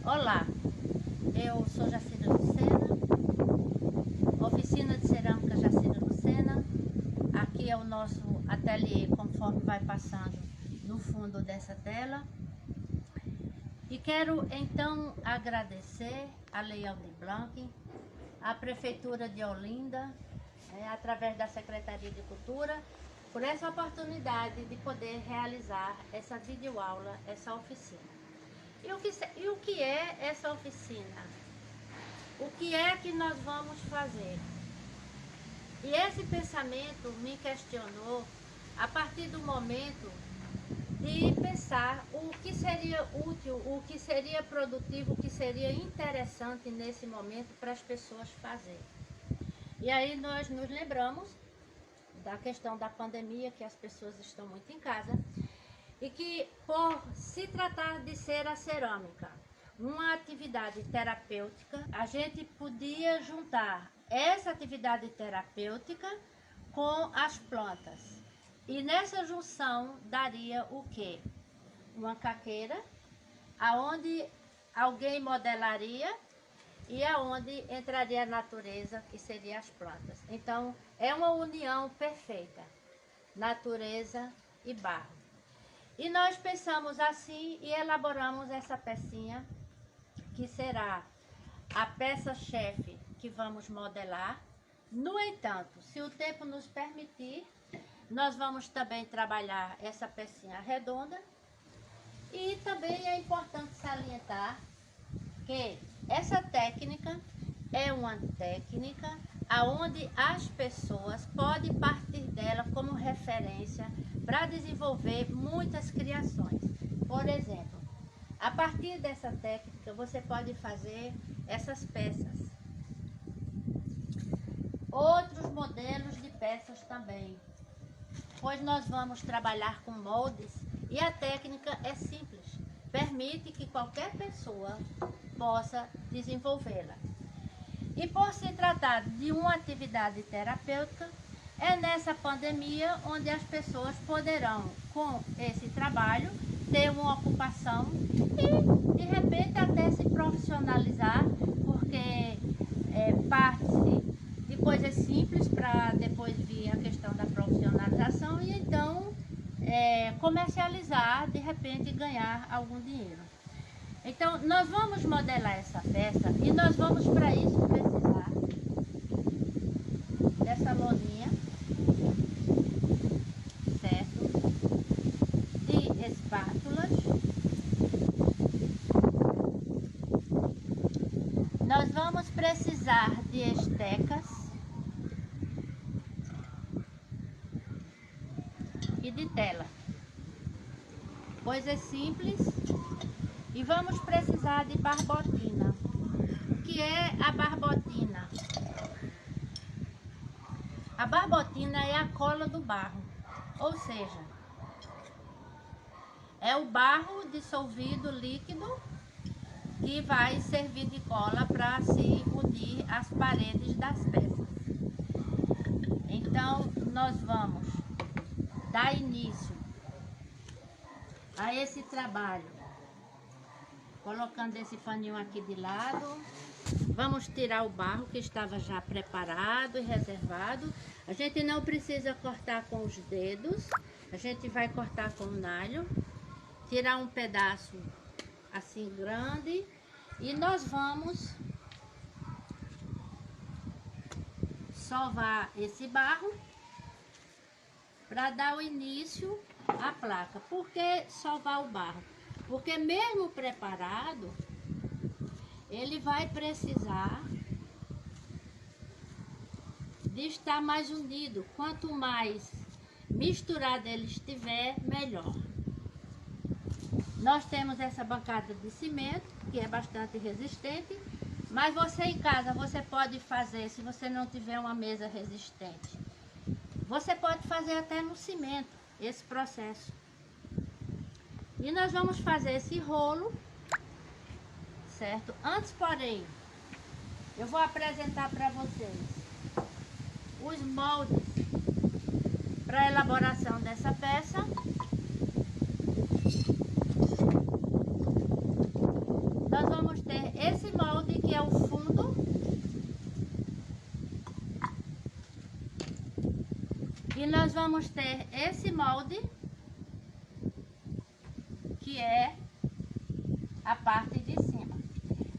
Olá, eu sou Jacira Lucena, oficina de cerâmica Jacira Lucena. Aqui é o nosso ateliê, conforme vai passando no fundo dessa tela. E quero então agradecer a Lei Aldir Blanc, a Prefeitura de Olinda, através da Secretaria de Cultura, por essa oportunidade de poder realizar essa videoaula, essa oficina. E o que é essa oficina? O que é que nós vamos fazer? E esse pensamento me questionou a partir do momento de pensar o que seria útil, o que seria produtivo, o que seria interessante nesse momento para as pessoas fazerem. E aí nós nos lembramos da questão da pandemia, que as pessoas estão muito em casa, e que por se tratar de ser a cerâmica uma atividade terapêutica, a gente podia juntar essa atividade terapêutica com as plantas. E nessa junção daria o quê? Uma caqueira, aonde alguém modelaria e aonde entraria a natureza, que seria as plantas. Então, é uma união perfeita, natureza e barro. E nós pensamos assim e elaboramos essa pecinha, que será a peça-chefe que vamos modelar. No entanto, se o tempo nos permitir, nós vamos também trabalhar essa pecinha redonda. E também é importante salientar que essa técnica é uma técnica onde as pessoas podem partir dela como referência para desenvolver muitas criações. Por exemplo, a partir dessa técnica você pode fazer essas peças. Outros modelos de peças também, pois nós vamos trabalhar com moldes e a técnica é simples, permite que qualquer pessoa possa desenvolvê-la. E por se tratar de uma atividade terapêutica, é nessa pandemia onde as pessoas poderão, com esse trabalho, ter uma ocupação e, de repente, até se profissionalizar, porque parte-se de coisas simples para depois vir a questão da profissionalização e então comercializar, de repente, e ganhar algum dinheiro. Então, nós vamos modelar essa peça e nós vamos, para isso, precisar dessa loninha, certo? De espátulas. Nós vamos precisar de estecas e de tela. Coisas simples. E vamos precisar de barbotina. O que é a barbotina? A barbotina é a cola do barro, ou seja, é o barro dissolvido líquido que vai servir de cola para se unir às paredes das peças. Então, nós vamos dar início a esse trabalho colocando esse paninho aqui de lado. Vamos tirar o barro que estava já preparado e reservado. A gente não precisa cortar com os dedos, a gente vai cortar com o nalho, tirar um pedaço assim grande e nós vamos sovar esse barro para dar o início à placa. Por que sovar o barro? Porque mesmo preparado, ele vai precisar de estar mais unido. Quanto mais misturado ele estiver, melhor. Nós temos essa bancada de cimento, que é bastante resistente, mas você em casa, você pode fazer, se você não tiver uma mesa resistente, você pode fazer até no cimento, esse processo. E nós vamos fazer esse rolo, certo? Antes, porém, eu vou apresentar para vocês os moldes para a elaboração dessa peça. nós vamos ter esse molde que é o fundo. E nós vamos ter esse molde, que é a parte de cima.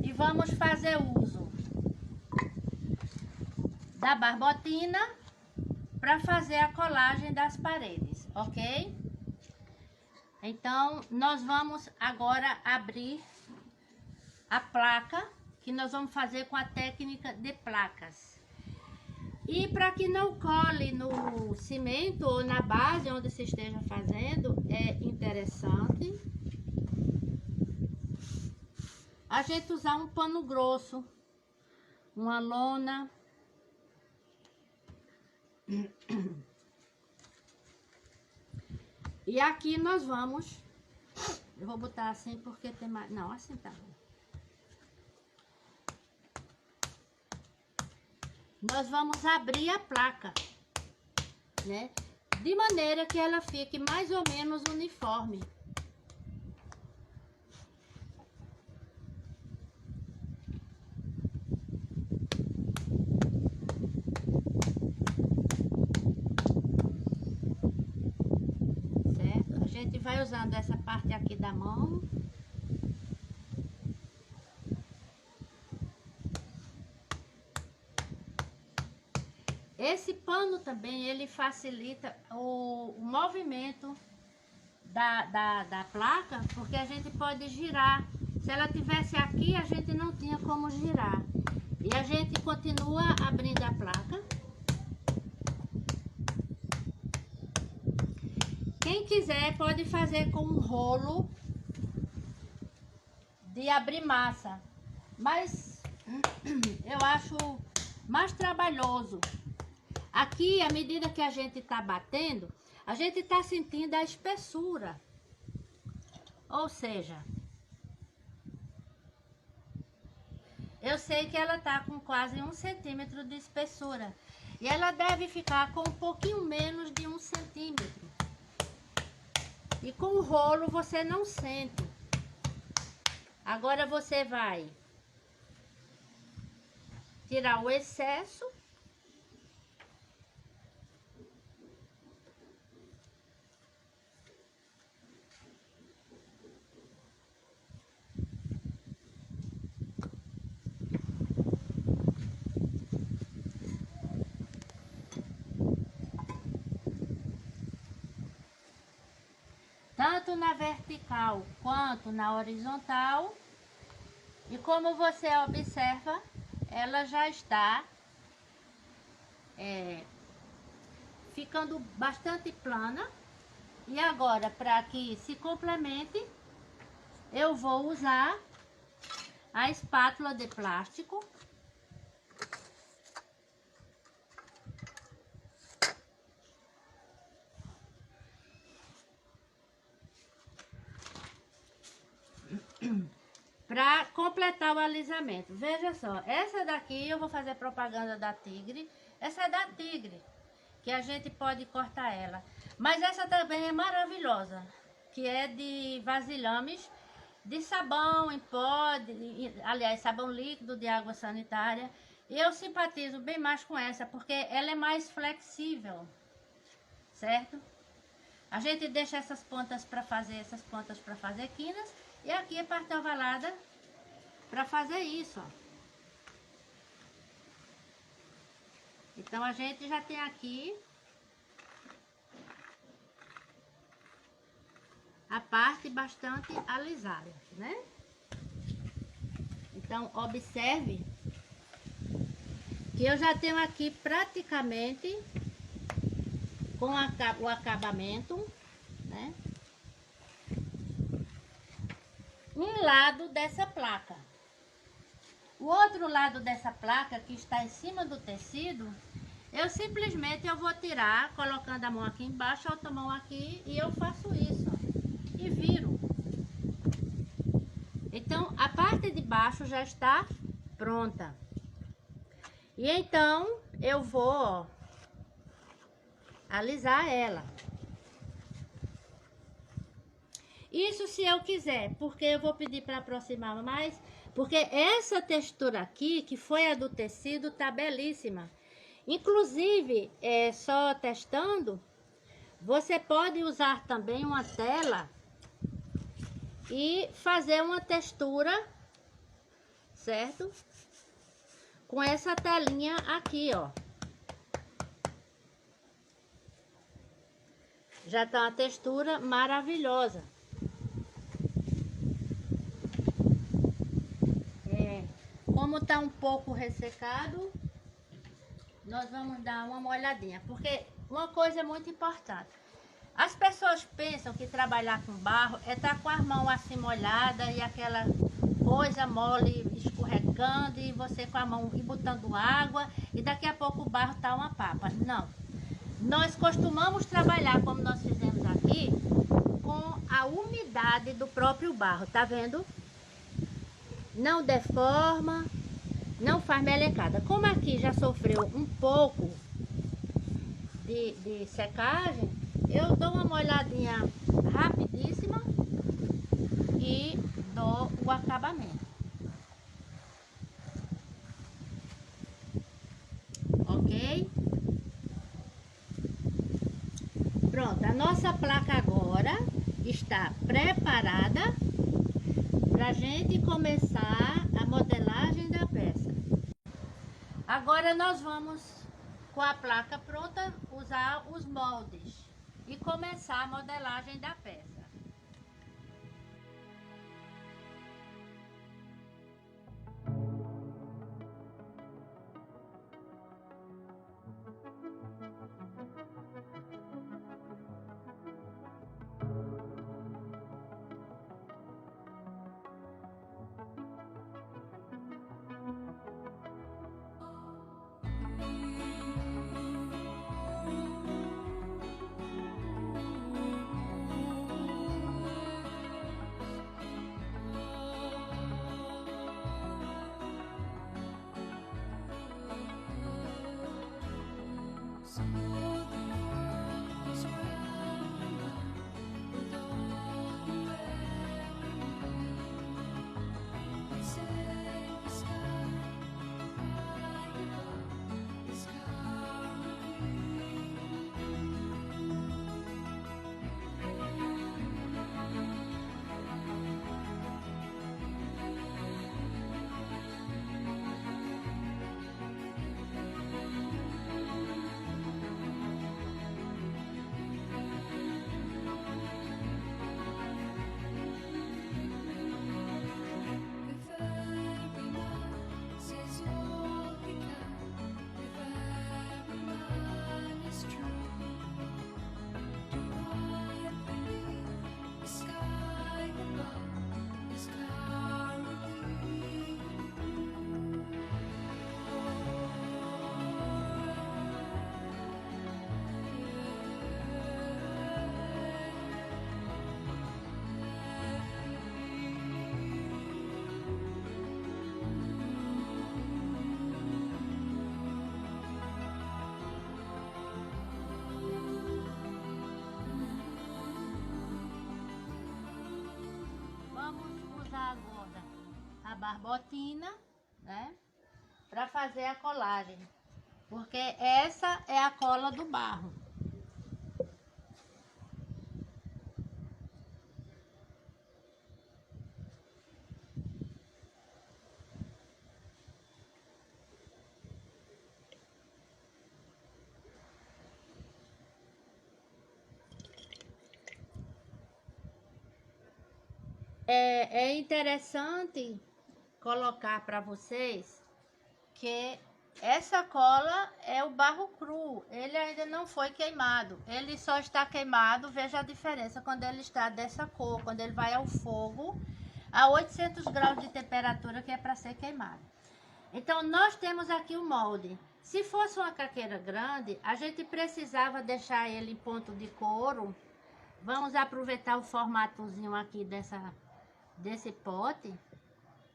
E vamos fazer uso da barbotina para fazer a colagem das paredes, ok? Então, nós vamos agora abrir a placa, que nós vamos fazer com a técnica de placas. E para que não cole no cimento ou na base onde você esteja fazendo, é interessante a gente usar um pano grosso, uma lona. E aqui nós vamos, eu vou botar assim porque tem mais, não, assim tá bom. Nós vamos abrir a placa, né? De maneira que ela fique mais ou menos uniforme. Certo? A gente vai usando essa parte aqui da mão. Esse pano também, ele facilita o movimento da placa, porque a gente pode girar. Se ela tivesse aqui, a gente não tinha como girar. E a gente continua abrindo a placa. Quem quiser pode fazer com um rolo de abrir massa, mas eu acho mais trabalhoso. Aqui, à medida que a gente tá batendo, a gente tá sentindo a espessura. Ou seja, eu sei que ela tá com quase 1 centímetro de espessura. E ela deve ficar com um pouquinho menos de 1 centímetro. E com o rolo você não sente. Agora você vai tirar o excesso. Tanto na vertical quanto na horizontal. E como você observa, ela já está ficando bastante plana. E agora, para que se complemente, eu vou usar a espátula de plástico. Para completar o alisamento. Veja só, essa daqui eu vou fazer propaganda da Tigre. Essa é da Tigre, que a gente pode cortar ela. Mas essa também é maravilhosa, que é de vasilhames, de sabão em pó, aliás, sabão líquido de água sanitária. E eu simpatizo bem mais com essa, porque ela é mais flexível, certo? A gente deixa essas pontas para fazer quinas. E aqui é parte ovalada para fazer isso, ó. Então, a gente já tem aqui a parte bastante alisada, né? Então, observe que eu já tenho aqui praticamente com o acabamento, né? Um lado dessa placa. O outro lado dessa placa que está em cima do tecido, eu simplesmente vou tirar, colocando a mão aqui embaixo, a outra mão aqui, e eu faço isso, ó, e viro. Então, a parte de baixo já está pronta. E então, eu vou, ó, alisar ela. Isso se eu quiser, porque eu vou pedir para aproximar mais, porque essa textura aqui, que foi a do tecido, tá belíssima. Inclusive, só testando, você pode usar também uma tela e fazer uma textura, certo? Com essa telinha aqui, ó. Já tá uma textura maravilhosa. Como tá um pouco ressecado, nós vamos dar uma molhadinha, porque uma coisa é muito importante. As pessoas pensam que trabalhar com barro é estar com as mãos assim molhadas e aquela coisa mole escorregando e você com a mão e botando água e daqui a pouco o barro tá uma papa. Não. Nós costumamos trabalhar como nós fizemos aqui com a umidade do próprio barro, tá vendo? Não deforma, não faz melecada. Como aqui já sofreu um pouco de secagem, eu dou uma molhadinha rapidíssima e dou o acabamento. Ok? Pronto, a nossa placa agora está preparada pra gente começar a modelagem da peça. Agora nós vamos, com a placa pronta, usar os moldes e começar a modelagem da peça. Agora a barbotina, né, para fazer a colagem, porque essa é a cola do barro. É interessante colocar para vocês que essa cola é o barro cru, ele ainda não foi queimado, ele só está queimado. Veja a diferença quando ele está dessa cor, quando ele vai ao fogo a 800 graus de temperatura, que é para ser queimado. Então nós temos aqui o molde. Se fosse uma caqueira grande, a gente precisava deixar ele em ponto de couro. Vamos aproveitar o formatozinho aqui desse pote,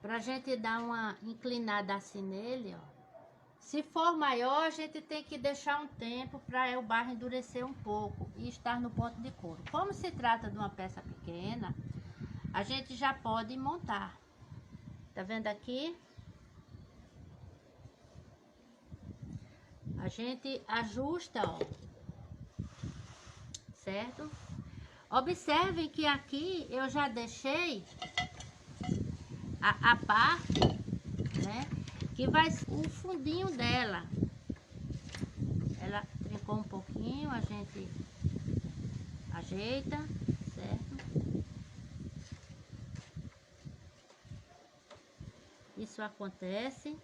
pra gente dar uma inclinada assim nele, ó. Se for maior, a gente tem que deixar um tempo para o barro endurecer um pouco e estar no ponto de couro. Como se trata de uma peça pequena, a gente já pode montar. Tá vendo aqui? A gente ajusta, ó. Certo? Observem que aqui eu já deixei a parte, né? Que vai o fundinho dela. Ela trincou um pouquinho, a gente ajeita, certo? Isso acontece.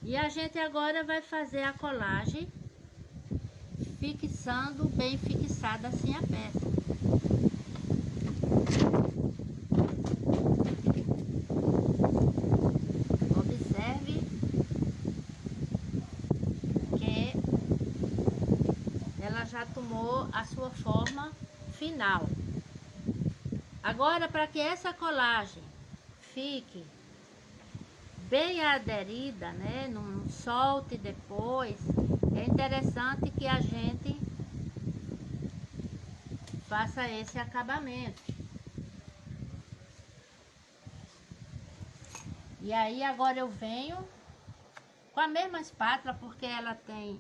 E a gente agora vai fazer a colagem, fixando bem fixada assim a peça. Observe que ela já tomou a sua forma final. Agora, para que essa colagem fique bem aderida, né, não solte depois, é interessante que a gente faça esse acabamento. E aí agora eu venho com a mesma espátula, porque ela tem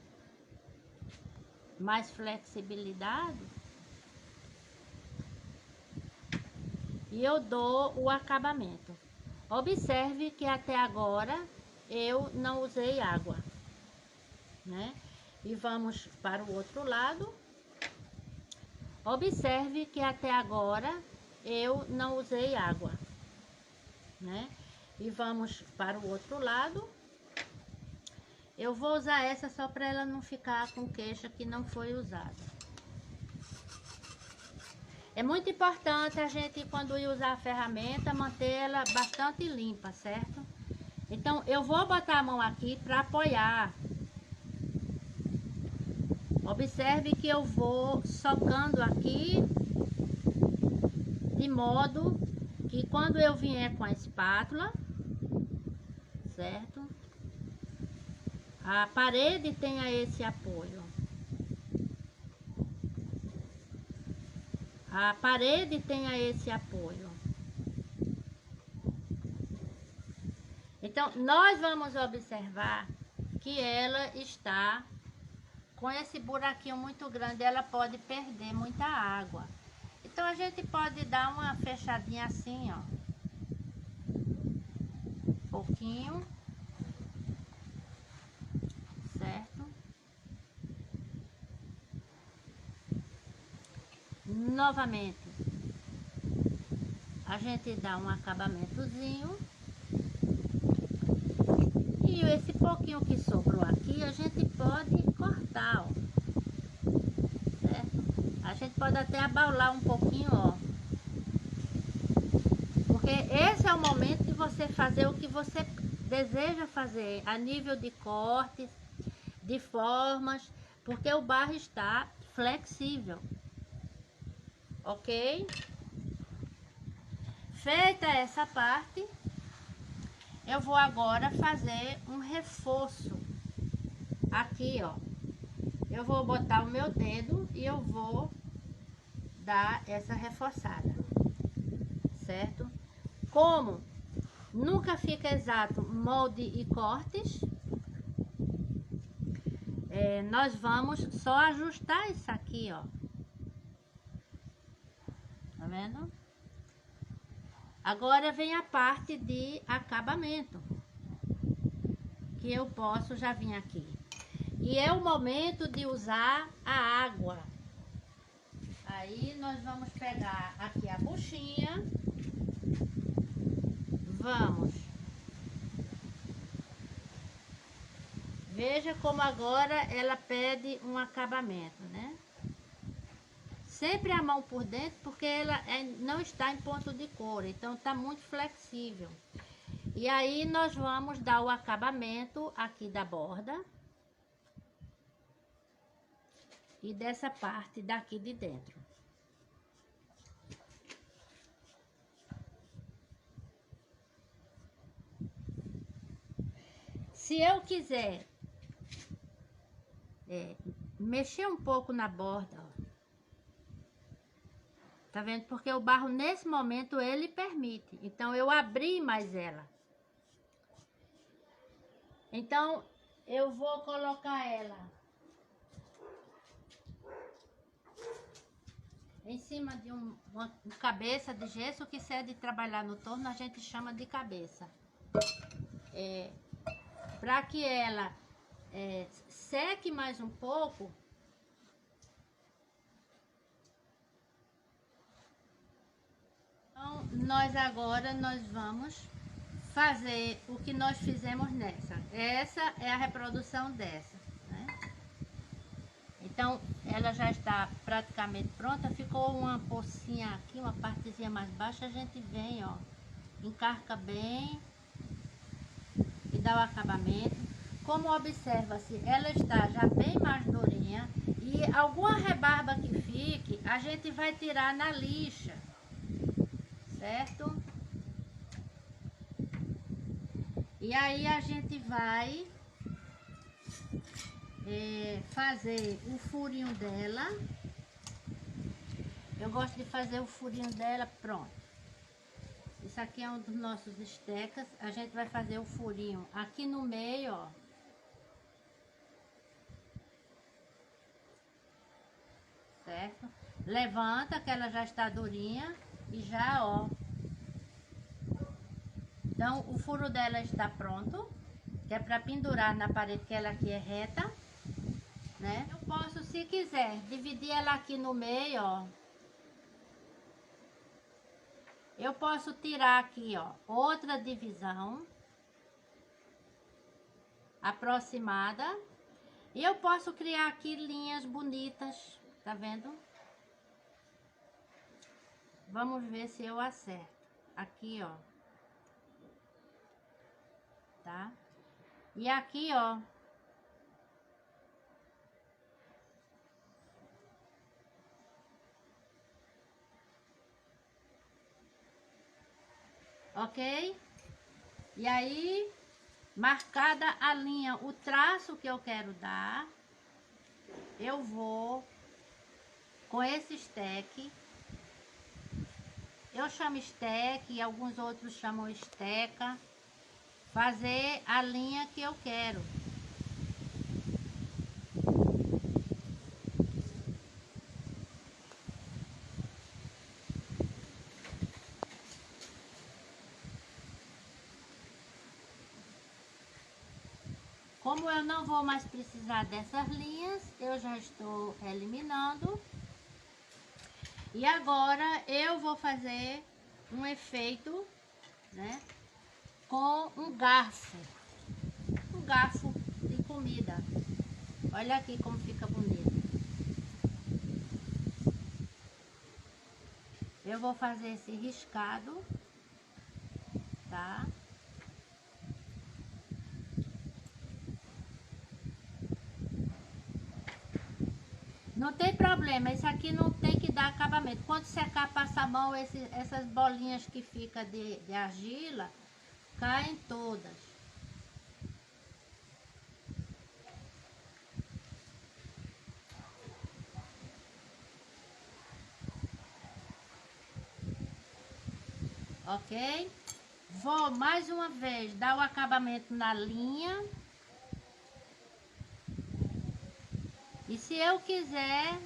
mais flexibilidade, e eu dou o acabamento. Observe que até agora eu não usei água, né? E vamos para o outro lado. Observe que até agora eu não usei água, né? E vamos para o outro lado. Eu vou usar essa só para ela não ficar com queixa que não foi usada. É muito importante a gente, quando ir usar a ferramenta, manter ela bastante limpa, certo? Então, eu vou botar a mão aqui para apoiar. Observe que eu vou socando aqui, de modo que quando eu vier com a espátula, certo? A parede tenha esse apoio. A parede tenha esse apoio. Então, nós vamos observar que ela está com esse buraquinho muito grande, ela pode perder muita água. Então, a gente pode dar uma fechadinha assim, ó. Um pouquinho. Certo? Novamente, a gente dá um acabamentozinho. E esse pouquinho que sobrou aqui, a gente pode cortar, ó. Certo? A gente pode até abaular um pouquinho, ó. Porque esse é o momento de você fazer o que você deseja fazer, a nível de cortes, de formas, porque o barro está flexível. Ok? Feita essa parte, eu vou agora fazer um reforço aqui, ó. Eu vou botar o meu dedo e eu vou dar essa reforçada, certo? Como nunca fica exato molde e cortes, nós vamos só ajustar isso aqui, ó. Tá vendo? Agora vem a parte de acabamento, que eu posso já vir aqui. E é o momento de usar a água. Aí nós vamos pegar aqui a buchinha. Vamos. Veja como agora ela pede um acabamento, né? Sempre a mão por dentro, porque ela não está em ponto de couro, então tá muito flexível. E aí nós vamos dar o acabamento aqui da borda. E dessa parte daqui de dentro. Se eu quiser mexer um pouco na borda, ó. Tá vendo? Porque o barro nesse momento ele permite. Então eu abri mais ela. Então eu vou colocar ela em cima de uma cabeça de gesso, que se é de trabalhar no torno a gente chama de cabeça. Para que ela seque mais um pouco. Então nós vamos fazer o que nós fizemos nessa. Essa é a reprodução dessa, né? Então ela já está praticamente pronta. Ficou uma pocinha aqui, uma partezinha mais baixa. A gente vem, ó, encarca bem e dá o acabamento. Como observa-se, ela está já bem mais durinha, e alguma rebarba que fique a gente vai tirar na lixa, certo? E aí a gente vai fazer o furinho dela. Eu gosto de fazer o furinho dela, pronto. Isso aqui é um dos nossos estecas. A gente vai fazer o furinho aqui no meio, ó. Certo? Levanta, que ela já está durinha, e já, ó. Então o furo dela está pronto, que é para pendurar na parede, que ela aqui é reta, né? Eu posso, se quiser, dividir ela aqui no meio, ó. Eu posso tirar aqui, ó, outra divisão aproximada, e eu posso criar aqui linhas bonitas, tá vendo? Vamos ver se eu acerto. Aqui, ó. Tá? E aqui, ó. Ok? E aí, marcada a linha, o traço que eu quero dar, eu vou com esse esteque. Eu chamo esteque, e alguns outros chamam esteca. Fazer a linha que eu quero. Como eu não vou mais precisar dessas linhas, eu já estou eliminando. E agora eu vou fazer um efeito, né, com um garfo de comida. Olha aqui como fica bonito. Eu vou fazer esse riscado, tá? Não tem problema, isso aqui não tem que dar acabamento. Quando secar, passa a mão, essas bolinhas que fica de argila, caem todas. Ok? Vou mais uma vez dar o acabamento na linha. E se eu quiser,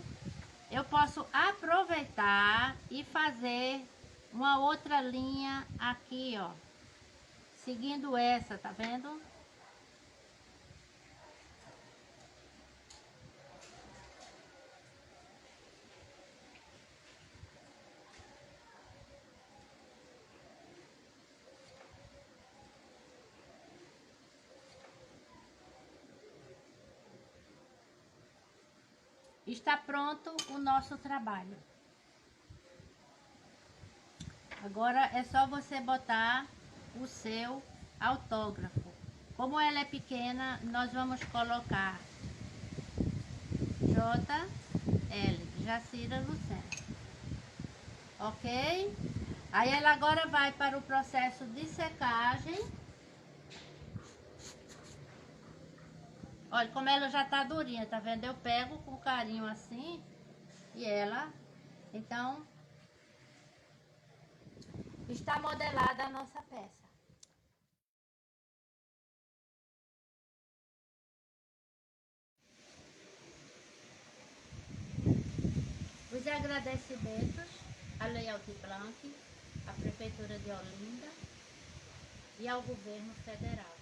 eu posso aproveitar e fazer uma outra linha aqui, ó. Seguindo essa, tá vendo? Está pronto o nosso trabalho. Agora é só você botar o seu autógrafo. Como ela é pequena, nós vamos colocar JL, Jacira Lucena. Ok? Aí ela agora vai para o processo de secagem. Olha como ela já tá durinha, tá vendo? Eu pego com carinho assim e ela, então, está modelada a nossa peça. Os agradecimentos à Lei Aldir Blanc, à Prefeitura de Olinda e ao Governo Federal.